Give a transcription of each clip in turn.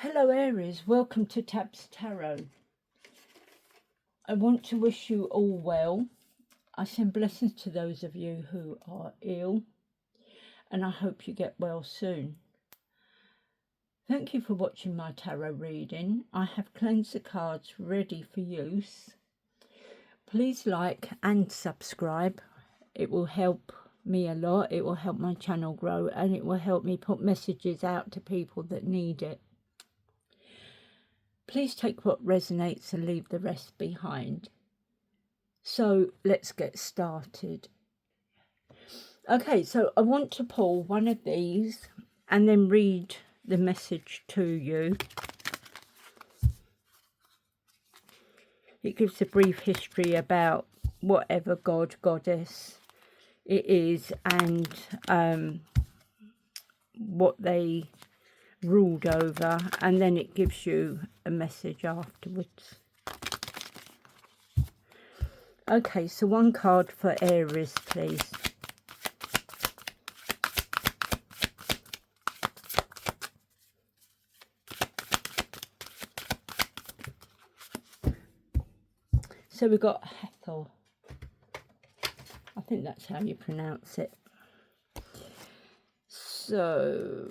Hello Aries, welcome to Tabs Tarot. I want to wish you all well. I send blessings to those of you who are ill, and I hope you get well soon. Thank you for watching my tarot reading. I have cleansed the cards ready for use. Please like and subscribe. It will help me a lot. It will help my channel grow, and it will help me put messages out to people that need it. Please take what resonates and leave the rest behind. So let's get started. Okay, so I want to pull one of these and then read the message to you. It gives a brief history about whatever god, goddess it is, and what they ruled over, and then it gives you a message afterwards. Okay, so one card for Aries, please. So we've got Hathor. I think that's how you pronounce it. So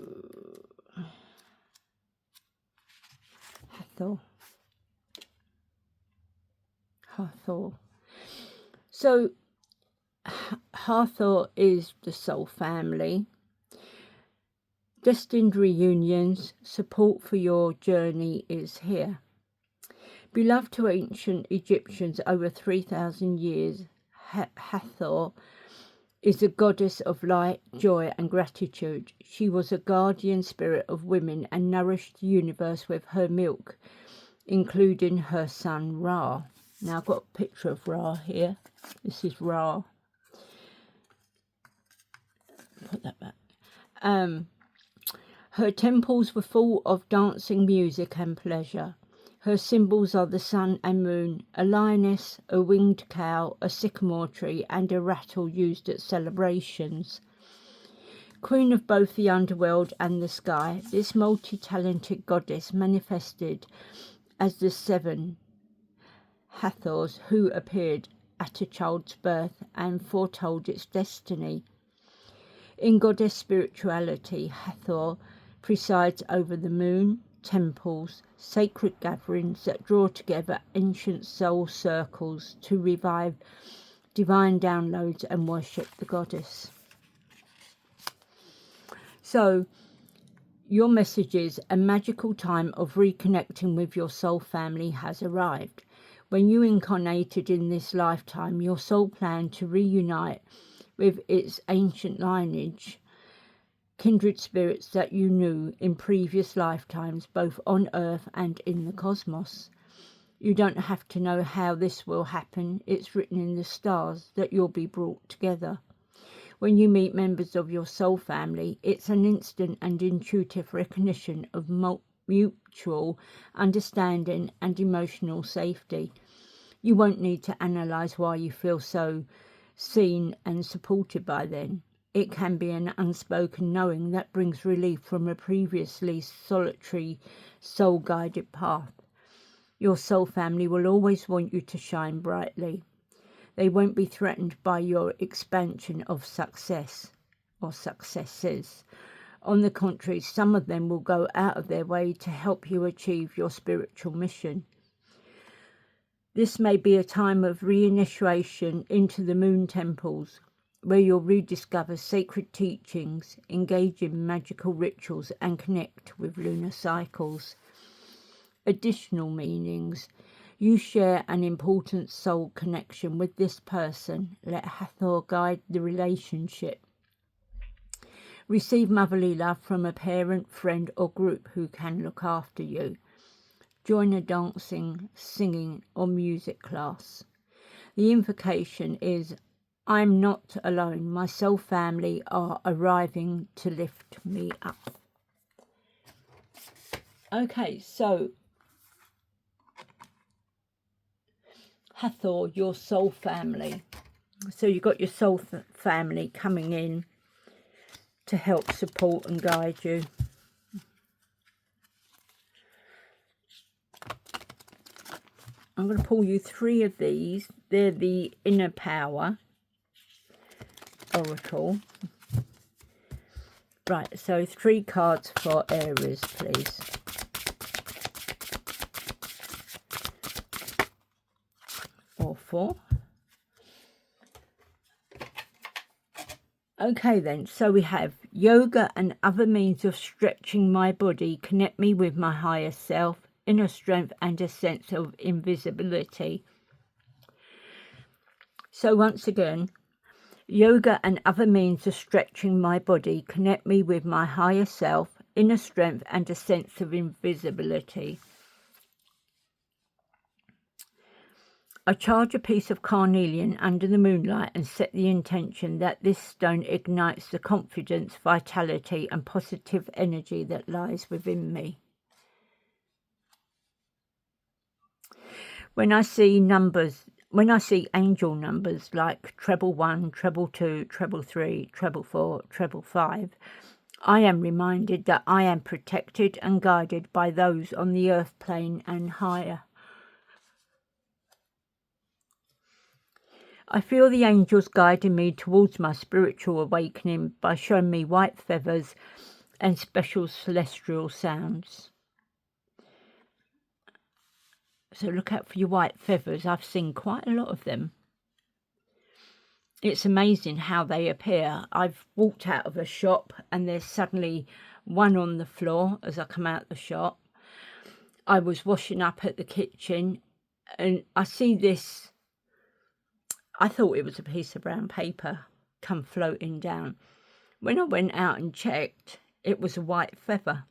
Hathor. So Hathor is the soul family. Destined reunions, support for your journey is here. Beloved to ancient Egyptians over 3,000 years, Hathor is a goddess of light, joy and gratitude. She was a guardian spirit of women and nourished the universe with her milk, including her son Ra. Now I've got a picture of Ra here. This is Ra. Put that back. Her temples were full of dancing, music and pleasure. Her symbols are the sun and moon, a lioness, a winged cow, a sycamore tree and a rattle used at celebrations. Queen of both the underworld and the sky, this multi-talented goddess manifested as the 7 Hathors who appeared at a child's birth and foretold its destiny. In goddess spirituality, Hathor presides over the moon, temples, sacred gatherings that draw together ancient soul circles to revive divine downloads and worship the goddess. So your message is a magical time of reconnecting with your soul family has arrived. When you incarnated in this lifetime, your soul planned to reunite with its ancient lineage, kindred spirits that you knew in previous lifetimes, both on Earth and in the cosmos. You don't have to know how this will happen. It's written in the stars that you'll be brought together. When you meet members of your soul family, it's an instant and intuitive recognition of mutual understanding and emotional safety. You won't need to analyse why you feel so seen and supported by them. It can be an unspoken knowing that brings relief from a previously solitary, soul-guided path. Your soul family will always want you to shine brightly. They won't be threatened by your expansion of success or successes. On the contrary, some of them will go out of their way to help you achieve your spiritual mission. This may be a time of reinitiation into the moon temples, where you'll rediscover sacred teachings, engage in magical rituals and connect with lunar cycles. Additional meanings. You share an important soul connection with this person. Let Hathor guide the relationship. Receive motherly love from a parent, friend or group who can look after you. Join a dancing, singing or music class. The invocation is, I'm not alone. My soul family are arriving to lift me up. Okay, so Hathor, your soul family. So you've got your soul family coming in to help support and guide you. I'm going to pull you 3 of these. They're the Inner Power Oracle. Right, so 3 cards for Aries, please. Or 4. Okay then, so we have yoga and other means of stretching my body connect me with my higher self, inner strength and a sense of invisibility. So once again, yoga and other means of stretching my body connect me with my higher self, inner strength and a sense of invisibility. I charge a piece of carnelian under the moonlight and set the intention that this stone ignites the confidence, vitality and positive energy that lies within me. When I see angel numbers like treble 1, treble 2, treble 3, treble 4, treble 5, I am reminded that I am protected and guided by those on the earth plane and higher. I feel the angels guiding me towards my spiritual awakening by showing me white feathers and special celestial sounds. So look out for your white feathers. I've seen quite a lot of them. It's amazing how they appear. I've walked out of a shop and there's suddenly one on the floor as I come out the shop. I was washing up at the kitchen and I see this. I thought it was a piece of brown paper come floating down. When I went out and checked, it was a white feather.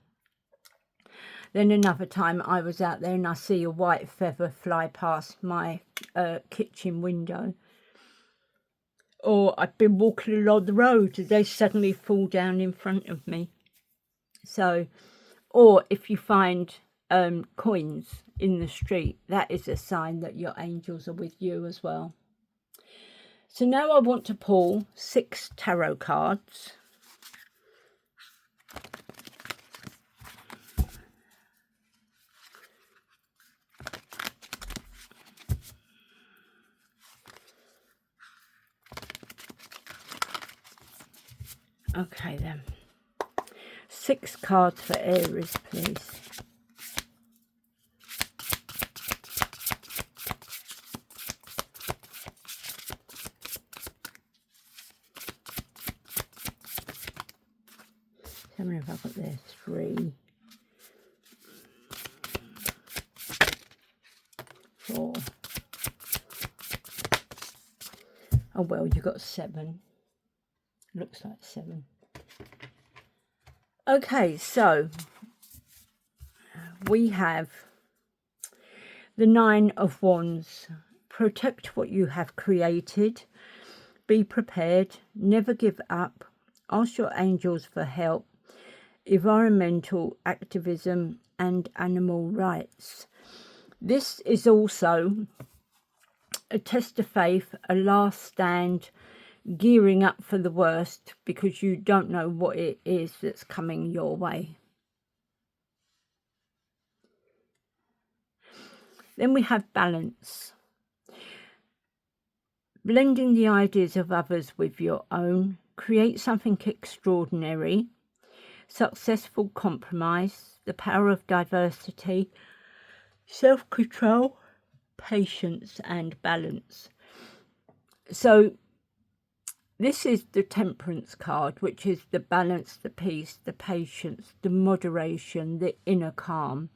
Then another time I was out there and I see a white feather fly past my kitchen window. Or I've been walking along the road and they suddenly fall down in front of me. So, or if you find coins in the street, that is a sign that your angels are with you as well. So now I want to pull 6 tarot cards. Okay then. 6 cards for Aries, please. How many have I got there? 3, 4. Oh well, you got 7. Looks like 7. Okay, so we have the 9 of Wands. Protect what you have created. Be prepared. Never give up. Ask your angels for help. Environmental activism and animal rights. This is also a test of faith, a last stand, gearing up for the worst because you don't know what it is that's coming your way. Then we have balance. Blending the ideas of others with your own. Create something extraordinary. Successful compromise. The power of diversity. Self-control. Patience and balance. So this is the Temperance card, which is the balance, the peace, the patience, the moderation, the inner calm,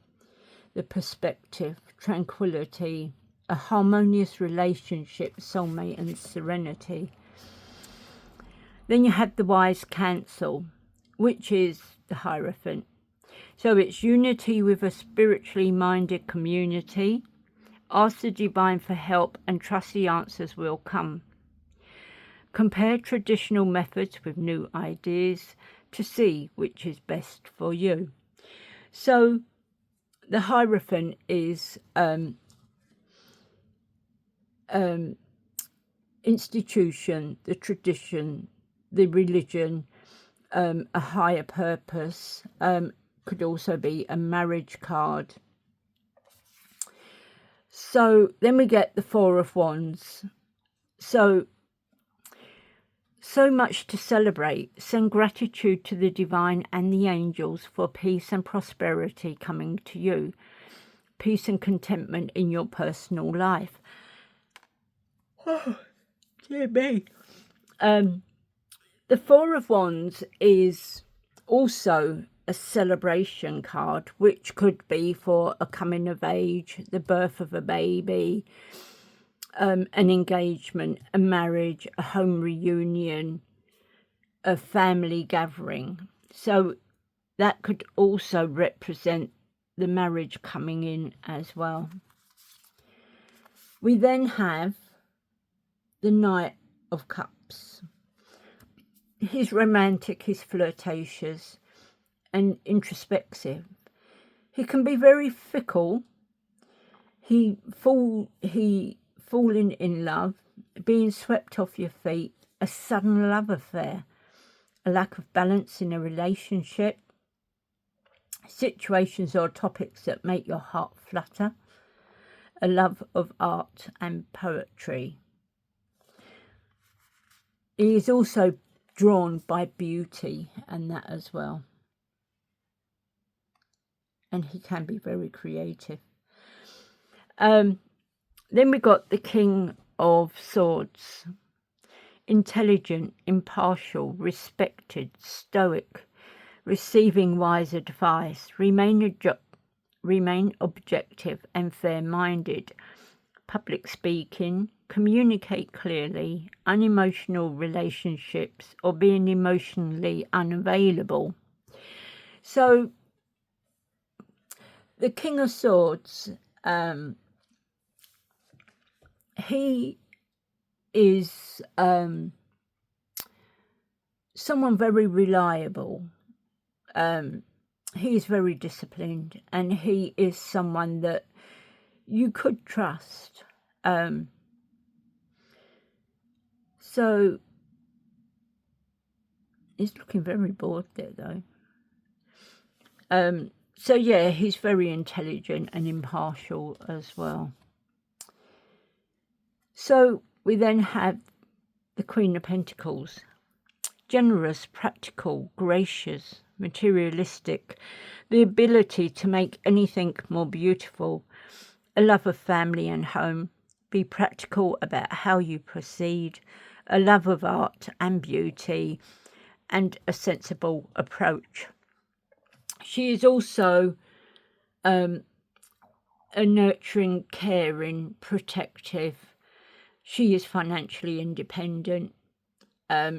the perspective, tranquility, a harmonious relationship, soulmate and serenity. Then you have the Wise Counsel, which is the Hierophant. So it's unity with a spiritually minded community. Ask the divine for help and trust the answers will come. Compare traditional methods with new ideas to see which is best for you. So the Hierophant is institution, the tradition, the religion, a higher purpose, could also be a marriage card. So then we get the Four of Wands. So much to celebrate. Send gratitude to the divine and the angels for peace and prosperity coming to you. Peace and contentment in your personal life. Oh, dear me. The Four of Wands is also a celebration card, which could be for a coming of age, the birth of a baby, an engagement, a marriage, a home reunion, a family gathering. So that could also represent the marriage coming in as well. We then have the Knight of Cups. He's romantic, he's flirtatious and introspective. He can be very fickle. He falling in love, being swept off your feet, a sudden love affair, a lack of balance in a relationship, situations or topics that make your heart flutter, a love of art and poetry. He is also drawn by beauty and that as well. And he can be very creative. Then we got the King of Swords. Intelligent, impartial, respected, stoic, receiving wise advice, remain objective and fair-minded, public speaking, communicate clearly, unemotional relationships, or being emotionally unavailable. So the King of Swords, he is someone very reliable. He is very disciplined, and he is someone that you could trust. So he's looking very bored there, though. So yeah, he's very intelligent and impartial as well. So we then have the Queen of Pentacles. Generous, practical, gracious, materialistic, the ability to make anything more beautiful, a love of family and home, be practical about how you proceed, a love of art and beauty, and a sensible approach. She is also a nurturing, caring, protective. She is financially independent.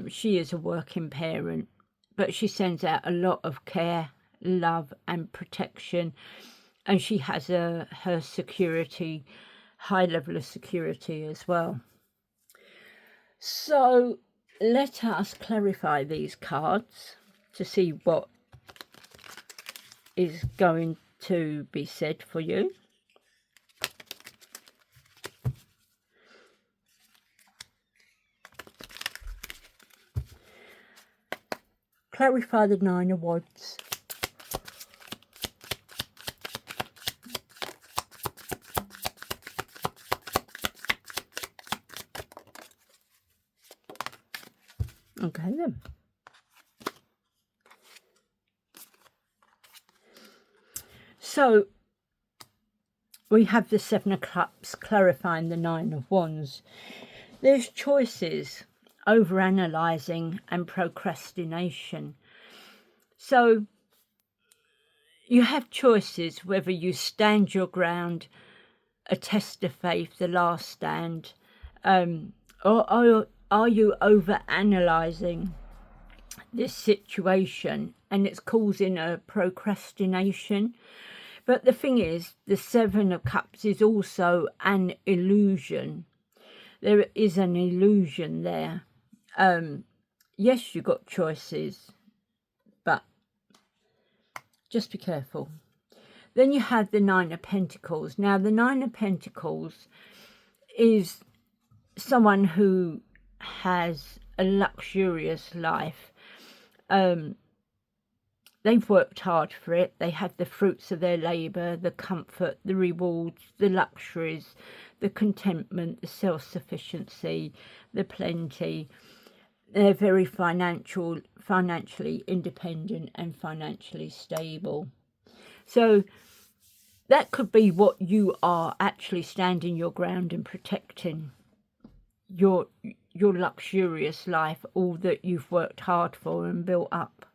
She is a working parent, but she sends out a lot of care, love and protection, and she has her security, high level of security as well. So let us clarify these cards to see what is going to be said for you. Clarify the Nine of Wands. Okay then. So we have the Seven of Cups clarifying the Nine of Wands. There's choices, overanalyzing and procrastination. So you have choices whether you stand your ground, a test of faith, the last stand, or are you overanalyzing this situation and it's causing a procrastination? But the thing is, the Seven of Cups is also an illusion. There is an illusion there. Yes, you got choices, but just be careful. Then you have the Nine of Pentacles. Now, the Nine of Pentacles is someone who has a luxurious life. they've worked hard for it. They have the fruits of their labour, the comfort, the rewards, the luxuries, the contentment, the self-sufficiency, the plenty. They're very financially independent and financially stable. So that could be what you are actually standing your ground and protecting. Your luxurious life, all that you've worked hard for and built up.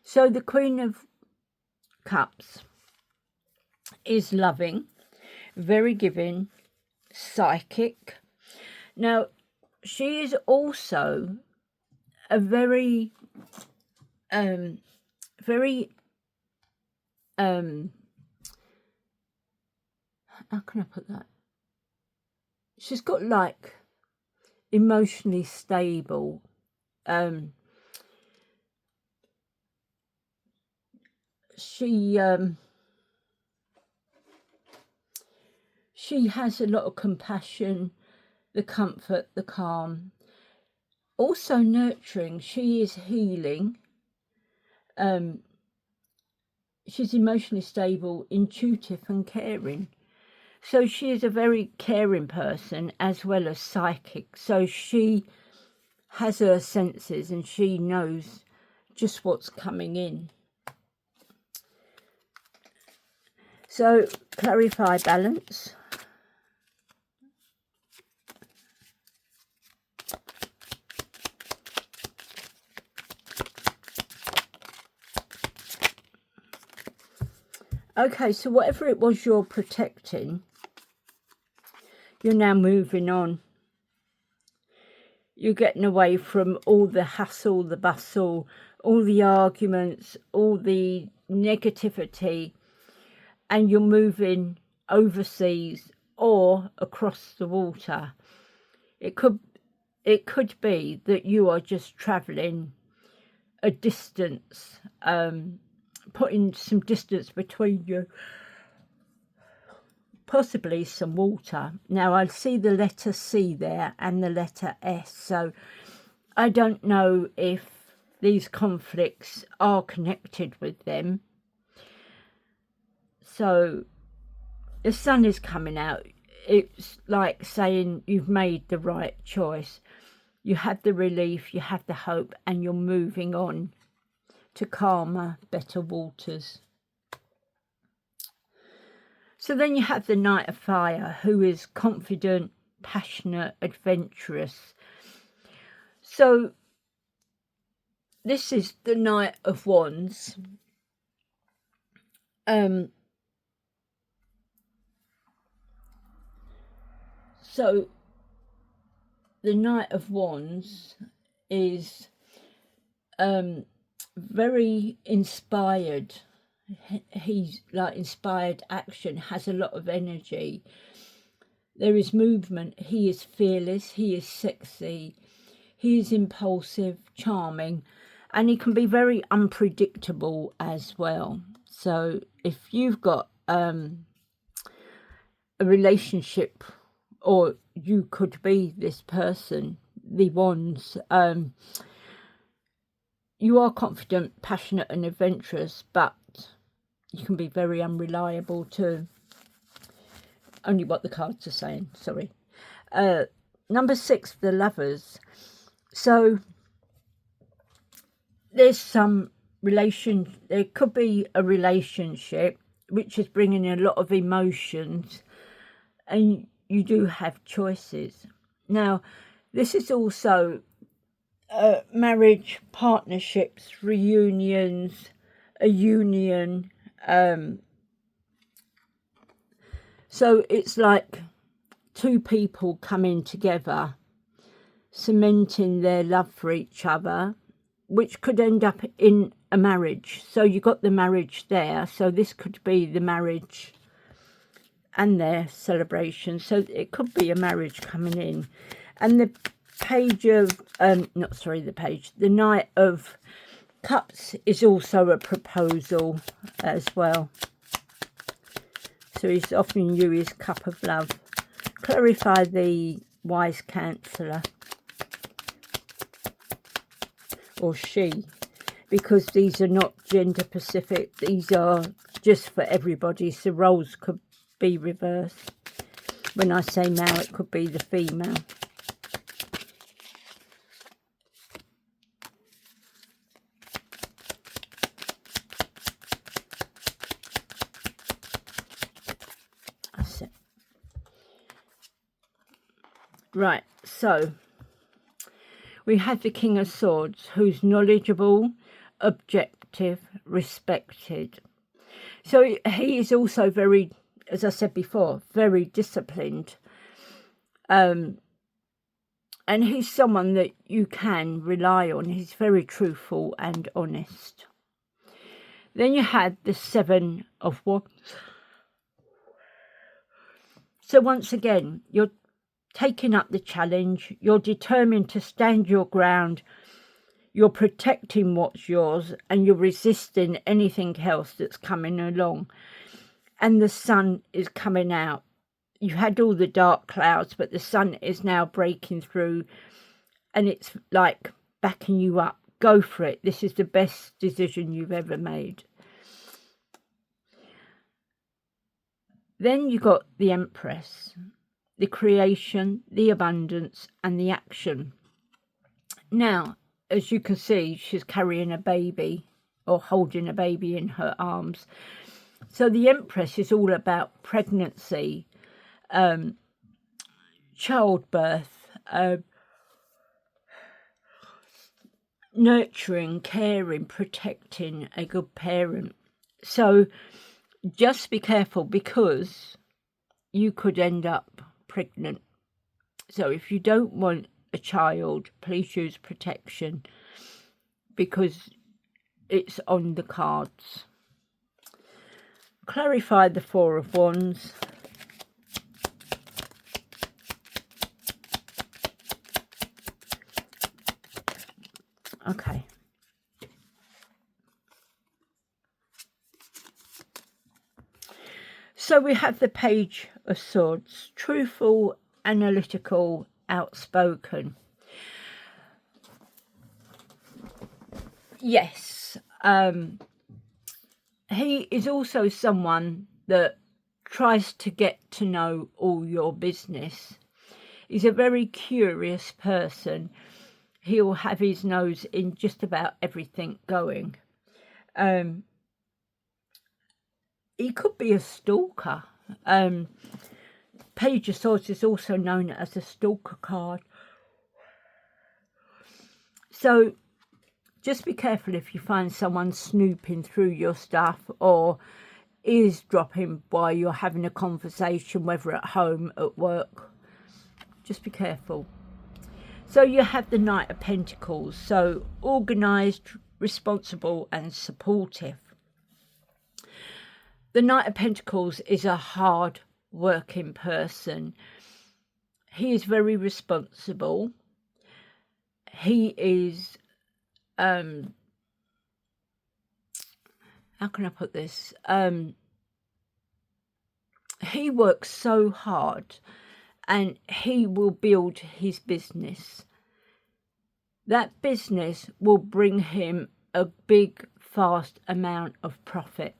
So the Queen of Cups is loving, very giving, psychic. Now, she is also a very, how can I put that? She's got like emotionally stable, she has a lot of compassion, the comfort, the calm, also nurturing. She is healing. She's emotionally stable, intuitive and caring. So she is a very caring person as well as psychic. So she has her senses and she knows just what's coming in. So clarify balance. Okay, so whatever it was you're protecting, you're now moving on. You're getting away from all the hassle, the bustle, all the arguments, all the negativity, and you're moving overseas or across the water. It could be that you are just travelling a distance, putting some distance between you, possibly some water. Now I see the letter C there and the letter S, so I don't know if these conflicts are connected with them. So the sun is coming out. It's like saying you've made the right choice. You have the relief, you have the hope, and you're moving on to calmer, better waters. So then you have the Knight of Fire, who is confident, passionate, adventurous. So this is the Knight of Wands. So the Knight of Wands is very inspired. He's like inspired action, has a lot of energy. There is movement. He is fearless. He is sexy. He is impulsive, charming, and he can be very unpredictable as well. So if you've got a relationship, or you could be this person, the Wands, you are confident, passionate and adventurous, but you can be very unreliable too. Only what the cards are saying, sorry. Number 6, the Lovers. So there's some there could be a relationship which is bringing in a lot of emotions, and you do have choices. Now, this is also marriage, partnerships, reunions, a union. So it's like two people coming together, cementing their love for each other, which could end up in a marriage. So you got the marriage there. So this could be the marriage and their celebration. So it could be a marriage coming in. And the page of, the Knight of Cups is also a proposal as well. So he's offering you his cup of love. Clarify the wise counsellor. Or she. because these are not gender specific. These are just for everybody. So roles could be reversed. When I say male, it could be the female. That's it. Right, so we have the King of Swords, who's knowledgeable, objective, respected. So he is also very, as I said before, very disciplined. And he's someone that you can rely on. He's very truthful and honest. Then you had the Seven of Wands. So once again, you're taking up the challenge. You're determined to stand your ground. You're protecting what's yours, and you're resisting anything else that's coming along. And the sun is coming out. You had all the dark clouds, but the sun is now breaking through, and it's like backing you up. Go for it. This is the best decision you've ever made. Then you got the Empress, the creation, the abundance, and the action. Now, as you can see, she's carrying a baby or holding a baby in her arms. So the Empress is all about pregnancy, childbirth, nurturing, caring, protecting, a good parent. So just be careful, because you could end up pregnant. So if you don't want a child, please use protection, because it's on the cards. Clarify the Four of Wands. Okay. So we have the Page of Swords, truthful, analytical, outspoken. Yes, he is also someone that tries to get to know all your business. He's a very curious person. He'll have his nose in just about everything going. He could be a stalker. Page of Swords is also known as a stalker card. So just be careful if you find someone snooping through your stuff or eavesdropping while you're having a conversation, whether at home, at work. Just be careful. So you have the Knight of Pentacles. So organised, responsible and supportive. The Knight of Pentacles is a hard working person. He is very responsible. He is, how can I put this? He works so hard, and he will build his business. That business will bring him a big, fast amount of profit.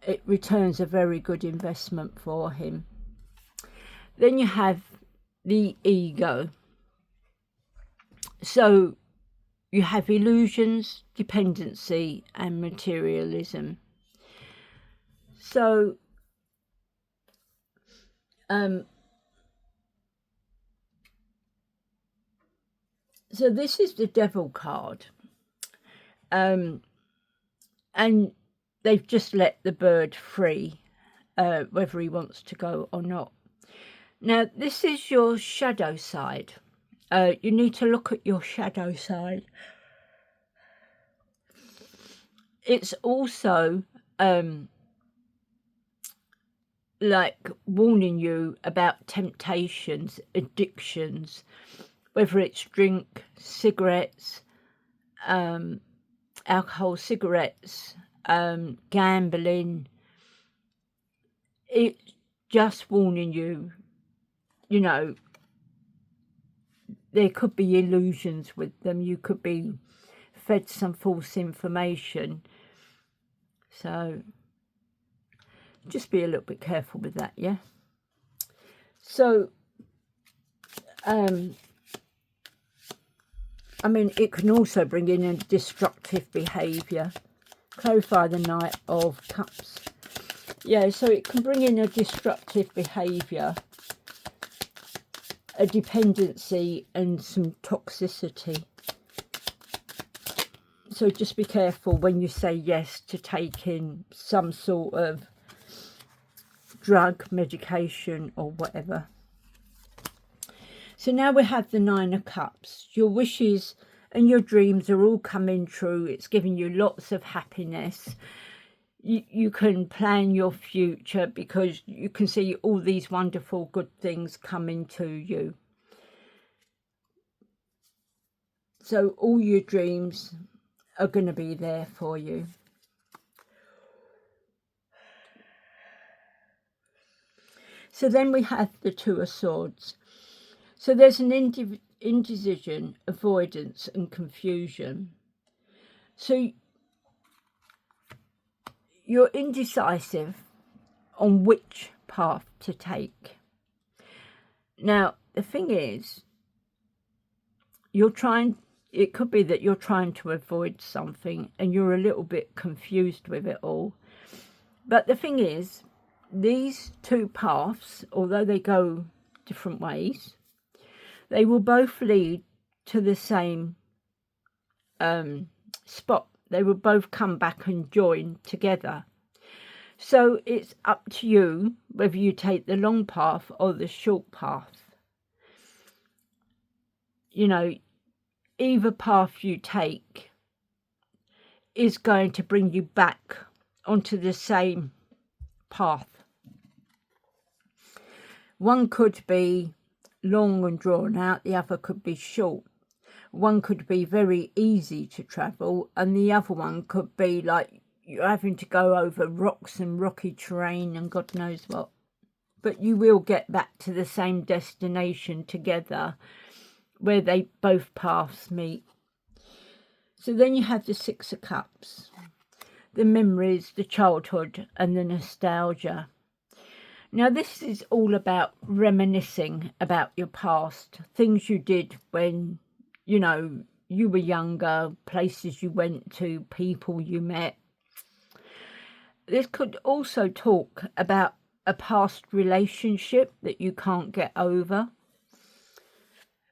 It returns a very good investment for him. Then you have the ego. So you have illusions, dependency and materialism. So so this is the Devil card. And they've just let the bird free, whether he wants to go or not. Now, this is your shadow side. You need to look at your shadow side. It's also like warning you about temptations, addictions, whether it's drink, cigarettes, alcohol, cigarettes, gambling. It's just warning you, you know, there could be illusions with them. You could be fed some false information. So just be a little bit careful with that, yeah? So, I mean, it can also bring in a destructive behaviour. Clarify the Knight of Cups. Yeah, so it can bring in a destructive behaviour, a dependency and some toxicity. So just be careful when you say yes to taking some sort of drug, medication or whatever. So now we have the Nine of Cups. Your wishes and your dreams are all coming true. It's giving you lots of happiness. You can plan your future because you can see all these wonderful good things coming to you. So all your dreams are going to be there for you. So then we have the Two of Swords. So there's an indecision, avoidance and confusion. So you're indecisive on which path to take. Now, the thing is, it could be that you're trying to avoid something and you're a little bit confused with it all. But the thing is, these two paths, although they go different ways, they will both lead to the same spot. They will both come back and join together. So it's up to you whether you take the long path or the short path. You know, either path you take is going to bring you back onto the same path. One could be long and drawn out, the other could be short. One could be very easy to travel and the other one could be like you're having to go over rocks and rocky terrain and God knows what. But you will get back to the same destination together where they both paths meet. So then you have the Six of Cups, the memories, the childhood and the nostalgia. Now this is all about reminiscing about your past, things you did when, you know, you were younger, places you went to, people you met. This could also talk about a past relationship that you can't get over,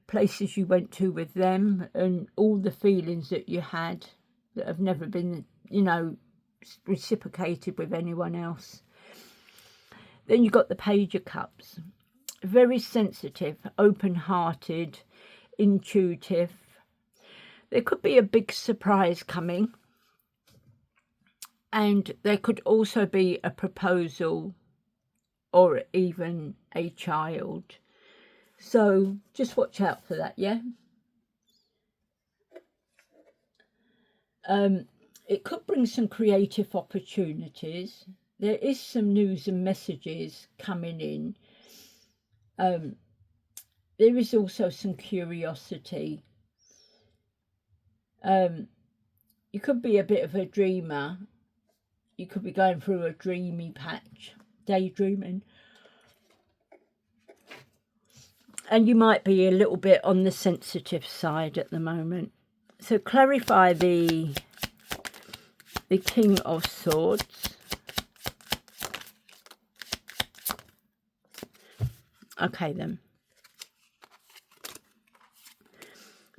places you went to with them and all the feelings that you had that have never been, you know, reciprocated with anyone else. Then you've got the Page of Cups. Very sensitive, open-hearted, intuitive. There could be a big surprise coming. And there could also be a proposal or even a child. So just watch out for that, yeah? It could bring some creative opportunities. There is some news and messages coming in. There is also some curiosity. You could be a bit of a dreamer. You could be going through a dreamy patch, daydreaming. And you might be a little bit on the sensitive side at the moment. So clarify the King of Swords. Okay then.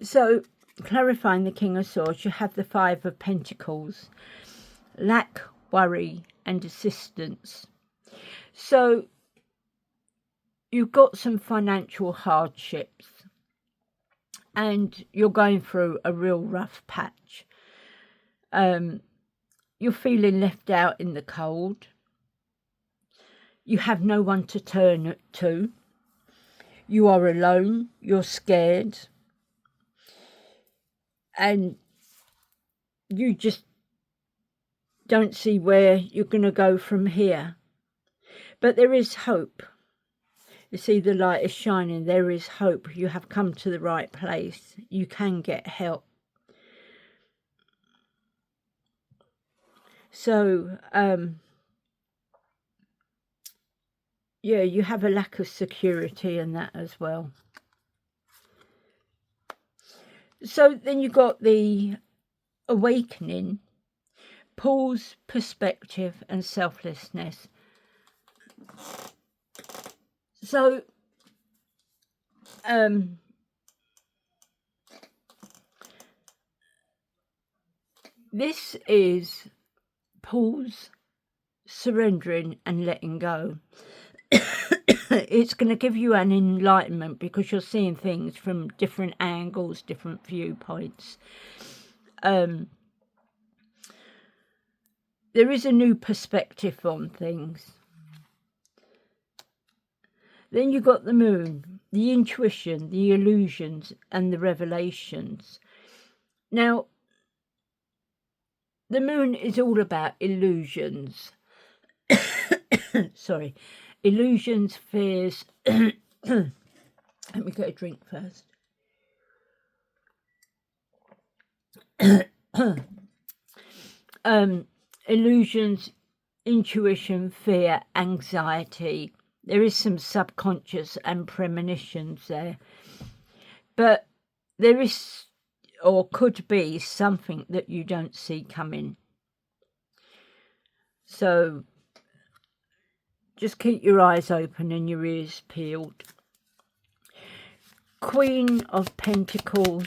So clarifying the King of Swords, you have the Five of Pentacles. Lack, worry and assistance. So you've got some financial hardships and you're going through a real rough patch. You're feeling left out in the cold. You have no one to turn to. You are alone. You're scared. And you just don't see where you're going to go from here. But there is hope. You see the light is shining. There is hope. You have come to the right place. You can get help. So, yeah, you have a lack of security in that as well. So then you got the awakening, pause, perspective, and selflessness. So, this is pause, surrendering, and letting go. It's going to give you an enlightenment because you're seeing things from different angles, different viewpoints. There is a new perspective on things. Then you got the moon, the intuition, the illusions, and the revelations. Now, the moon is all about illusions. Sorry, illusions, fears. Let me get a drink first. Illusions, intuition, fear, anxiety. There is some subconscious and premonitions there. But there is, or could be, something that you don't see coming. So just keep your eyes open and your ears peeled. Queen of Pentacles.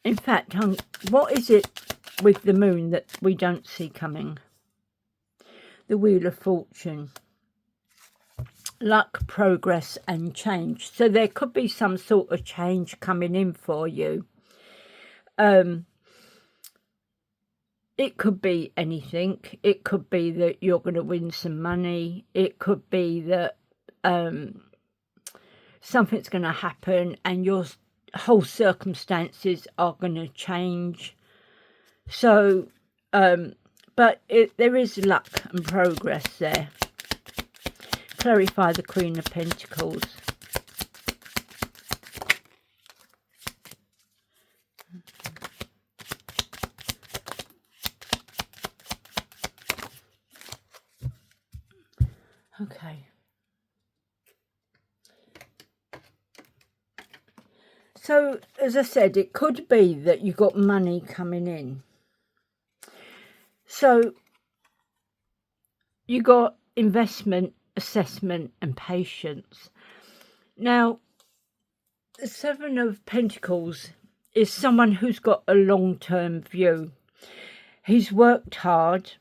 In fact, what is it with the moon that we don't see coming? The Wheel of Fortune. Luck, progress, and change. So there could be some sort of change coming in for you. It could be anything. It could be that you're going to win some money. It could be that something's going to happen and your whole circumstances are going to change. So, but there is luck and progress there. Clarify the Queen of Pentacles. Okay. So, as I said, it could be that you got money coming in. So, you got investment, assessment, and patience. Now, the Seven of Pentacles is someone who's got a long-term view. He's worked hard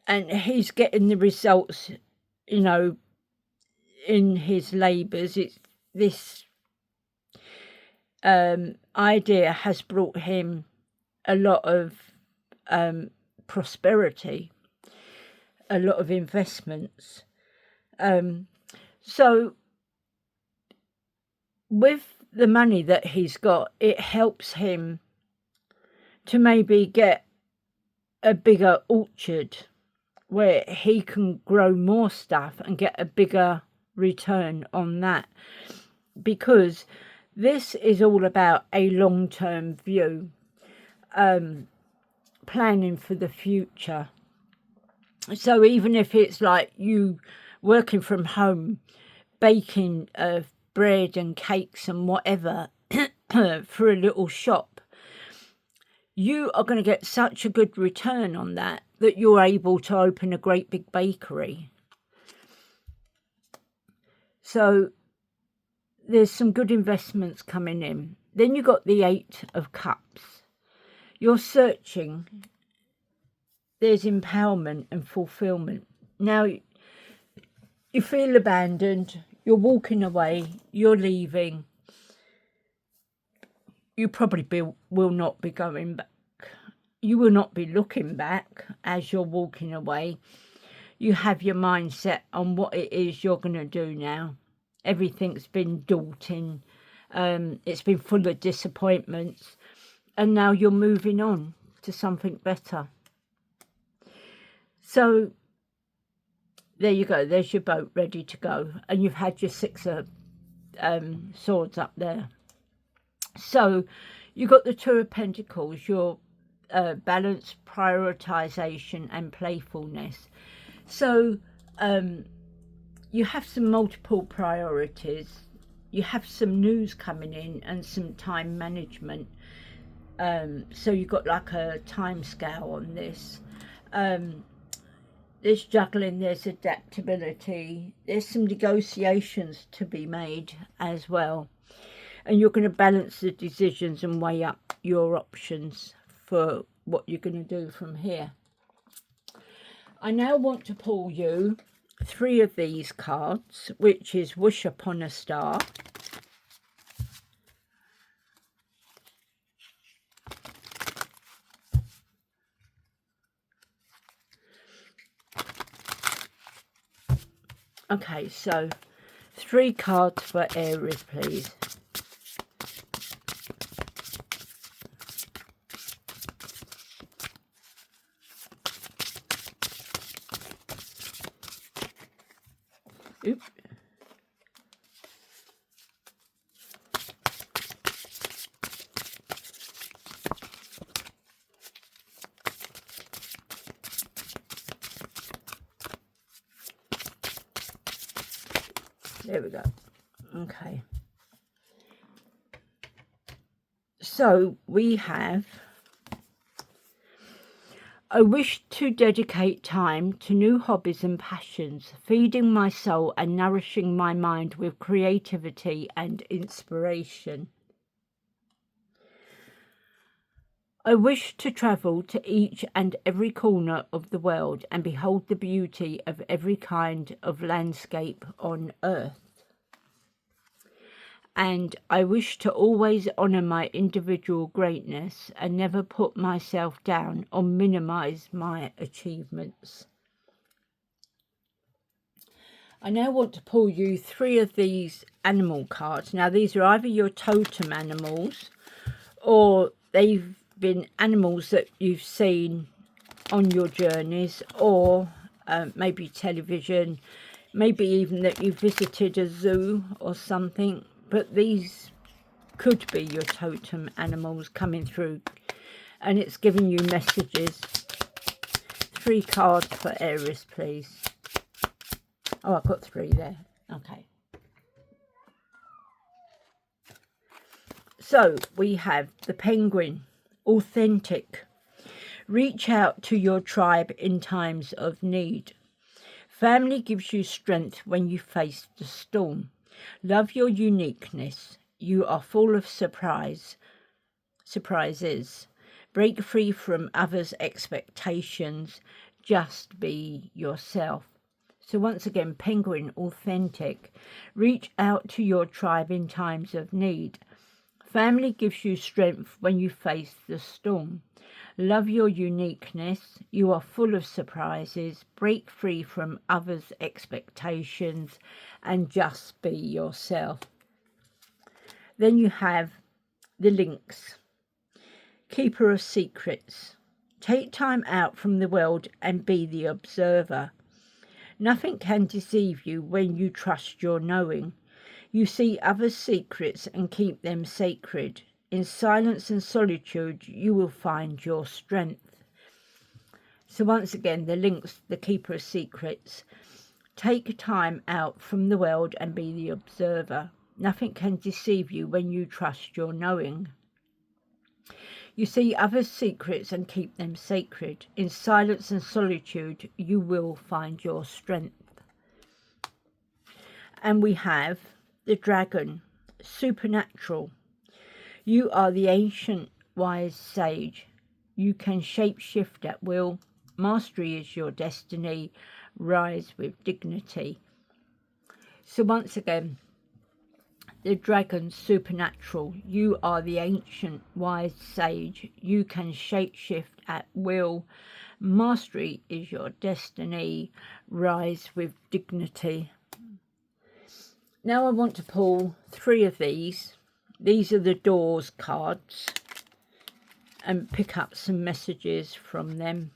and he's getting the results, you know, in his labours. It's this idea has brought him a lot of prosperity, a lot of investments. So with the money that he's got, it helps him to maybe get a bigger orchard where he can grow more stuff and get a bigger return on that, because this is all about a long-term view, planning for the future. So even if it's like you working from home, baking bread and cakes and whatever for a little shop, you are going to get such a good return on that that you're able to open a great big bakery. So there's some good investments coming in. Then you got the Eight of Cups. You're searching. There's empowerment and fulfillment. Now, you feel abandoned. You're walking away. You're leaving. You probably will not be going back. You will not be looking back as you're walking away. You have your mindset on what it is you're going to do now. Everything's been daunting. It's been full of disappointments. And now you're moving on to something better. So there you go. There's your boat ready to go. And you've had your Six of Swords up there. So you've got the Two of Pentacles. You're balance, prioritization and playfulness. So you have some multiple priorities, you have some news coming in and some time management. So you've got like a time scale on this. There's juggling, there's adaptability, there's some negotiations to be made as well. And you're going to balance the decisions and weigh up your options for what you're going to do from here. I now want to pull you 3 of these cards, which is Wish Upon a Star, okay, so 3 cards for Aries, please. Oops. There we go. Okay. So we have, I wish to dedicate time to new hobbies and passions, feeding my soul and nourishing my mind with creativity and inspiration. I wish to travel to each and every corner of the world and behold the beauty of every kind of landscape on earth. And I wish to always honour my individual greatness and never put myself down or minimise my achievements. I now want to pull you 3 of these animal cards. Now these are either your totem animals, or they've been animals that you've seen on your journeys, or maybe television, maybe even that you visited a zoo or something. But these could be your totem animals coming through, and it's giving you messages. 3 cards for Aries, please. Oh, I've got 3 there. Okay. So we have the penguin, authentic. Reach out to your tribe in times of need. Family gives you strength when you face the storm. Love your uniqueness. You are full of surprises. Break free from others' expectations. Just be yourself. So once again, penguin, authentic. Reach out to your tribe in times of need. Family gives you strength when you face the storm. Love your uniqueness. You are full of surprises. Break free from others' expectations and just be yourself. Then you have the lynx, keeper of secrets. Take time out from the world and be the observer. Nothing can deceive you when you trust your knowing. You see others' secrets and keep them sacred. In silence and solitude, you will find your strength. So once again, the lynx, the keeper of secrets. Take time out from the world and be the observer. Nothing can deceive you when you trust your knowing. You see others' secrets and keep them sacred. In silence and solitude, you will find your strength. And we have the dragon, supernatural. You are the ancient wise sage. You can shapeshift at will. Mastery is your destiny. Rise with dignity. So once again, the dragon, supernatural. You are the ancient wise sage. You can shapeshift at will. Mastery is your destiny. Rise with dignity. Now I want to pull 3 of these. These are the doors cards, and pick up some messages from them.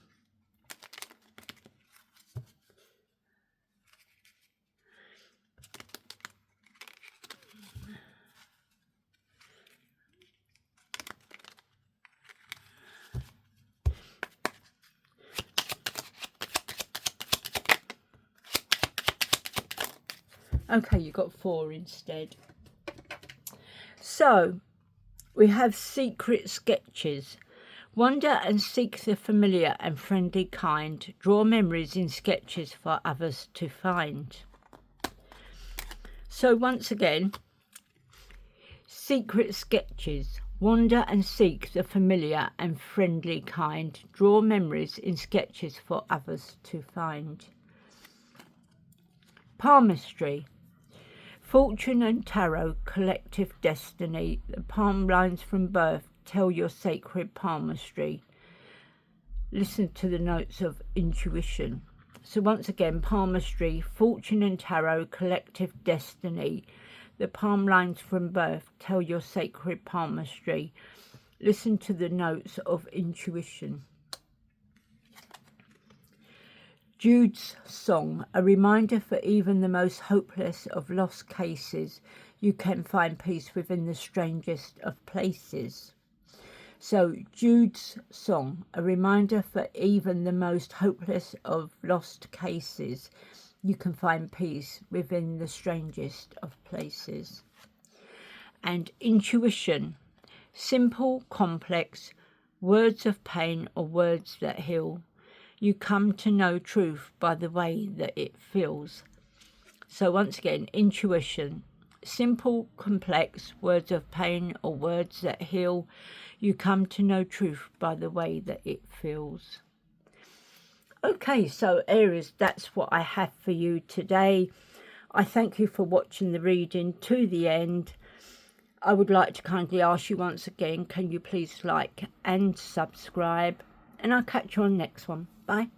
Okay, you got 4 instead. So we have secret sketches. Wander and seek the familiar and friendly kind. Draw memories in sketches for others to find. So once again, secret sketches. Wander and seek the familiar and friendly kind. Draw memories in sketches for others to find. Palmistry. Fortune and tarot, collective destiny. The palm lines from birth tell your sacred palmistry. Listen to the notes of intuition. So once again, palmistry, fortune and tarot, collective destiny. The palm lines from birth tell your sacred palmistry. Listen to the notes of intuition. Jude's song, a reminder for even the most hopeless of lost cases. You can find peace within the strangest of places. So Jude's song, a reminder for even the most hopeless of lost cases. You can find peace within the strangest of places. And intuition, simple, complex, words of pain or words that heal. You come to know truth by the way that it feels. So once again, intuition, simple, complex, words of pain or words that heal. You come to know truth by the way that it feels. Okay, so Aries, that's what I have for you today. I thank you for watching the reading to the end. I would like to kindly ask you once again, can you please like and subscribe? And I'll catch you on the next one. Bye.